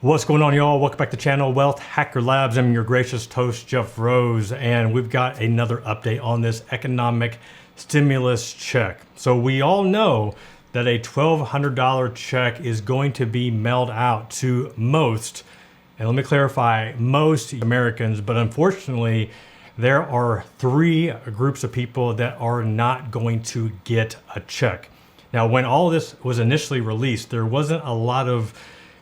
What's going on, y'all? Welcome back to the channel, Wealth Hacker Labs. I'm your gracious host, Jeff Rose, and we've got another update on this economic stimulus check. So we all know that a $1,200 check is going to be mailed out to most, and let me clarify, most Americans, but unfortunately, there are three groups of people that are not going to get a check. Now, when all this was initially released, there wasn't a lot of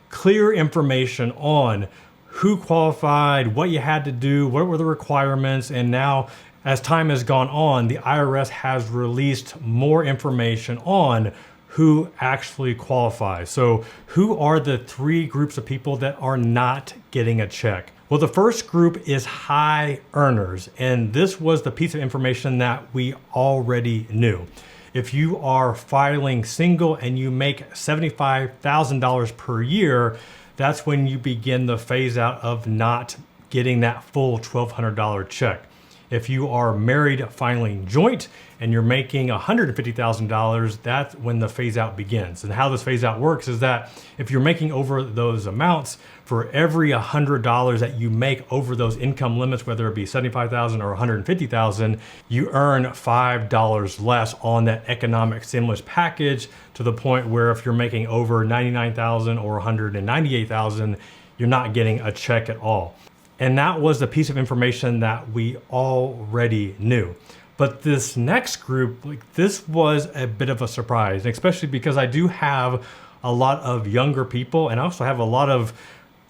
clear information on who qualified, what you had to do, what were the requirements, and now as time has gone on, the IRS has released more information on who actually qualifies. So who are the three groups of people that are not getting a check? Well, the first group is high earners, and this was the piece of information that we already knew. If you are filing single and you make $75,000 per year, that's when you begin the phase out of not getting that full $1,200 check. If you are married filing joint and you're making $150,000, that's when the phase out begins. And how this phase out works is that if you're making over those amounts, for every $100 that you make over those income limits, whether it be $75,000 or $150,000, you earn $5 less on that economic stimulus package, to the point where if you're making over $99,000 or $198,000, you're not getting a check at all. And that was the piece of information that we already knew. But this next group, this was a bit of a surprise, especially because I do have a lot of younger people, and I also have a lot of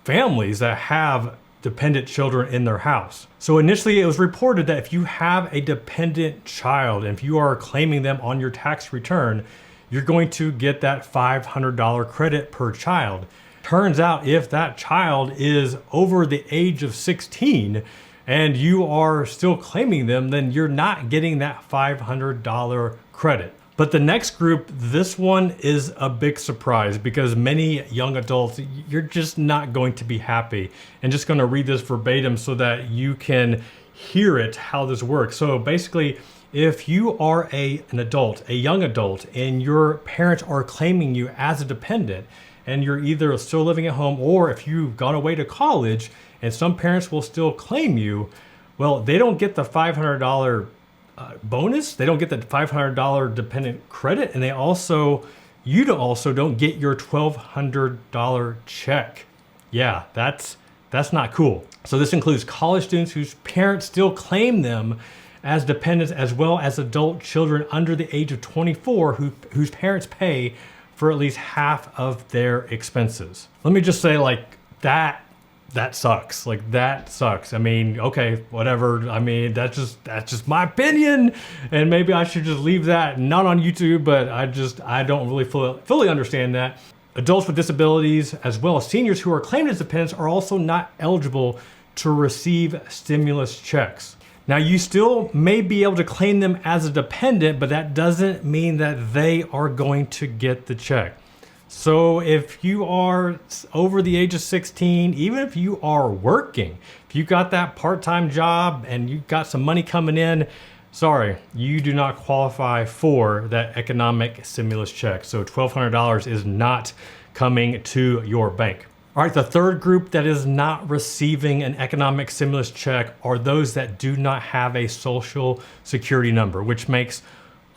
families that have dependent children in their house. So initially it was reported that if you have a dependent child, and if you are claiming them on your tax return, you're going to get that $500 credit per child. Turns out if that child is over the age of 16 and you are still claiming them, then you're not getting that $500 credit. But the next group, this one is a big surprise because many young adults, you're just not going to be happy. And just going to read this verbatim so that you can hear it, how this works. So basically, if you are an adult, a young adult, and your parents are claiming you as a dependent, and you're either still living at home, or if you've gone away to college and some parents will still claim you, well, they don't get the $500 bonus. They don't get the $500 dependent credit. And you also don't get your $1,200 check. Yeah, that's not cool. So this includes college students whose parents still claim them as dependents, as well as adult children under the age of 24 whose parents pay for at least half of their expenses. Let me just say, that sucks. That sucks. I mean, okay, whatever. I mean, that's just my opinion, and maybe I should just leave that not on YouTube, but I don't really fully understand that. Adults with disabilities, as well as seniors who are claimed as dependents, are also not eligible to receive stimulus checks. Now, you still may be able to claim them as a dependent, but that doesn't mean that they are going to get the check. So if you are over the age of 16, even if you are working, if you got that part-time job and you got some money coming in, sorry, you do not qualify for that economic stimulus check. So $1,200 is not coming to your bank. All right, the third group that is not receiving an economic stimulus check are those that do not have a social security number, which makes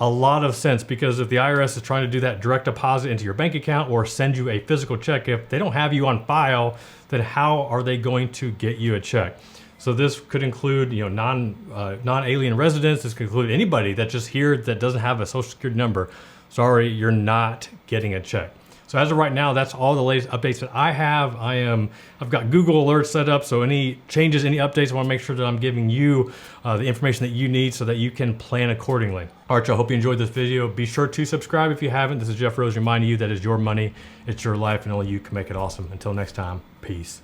a lot of sense, because if the IRS is trying to do that direct deposit into your bank account or send you a physical check, if they don't have you on file, then how are they going to get you a check? So this could include, non-alien residents. This could include anybody that's just here that doesn't have a social security number. Sorry, you're not getting a check. So as of right now, that's all the latest updates that I have. I've got Google Alerts set up, so any changes, any updates, I want to make sure that I'm giving you the information that you need so that you can plan accordingly. All right, y'all, hope you enjoyed this video. Be sure to subscribe if you haven't. This is Jeff Rose reminding you that it's your money, it's your life, and only you can make it awesome. Until next time, peace.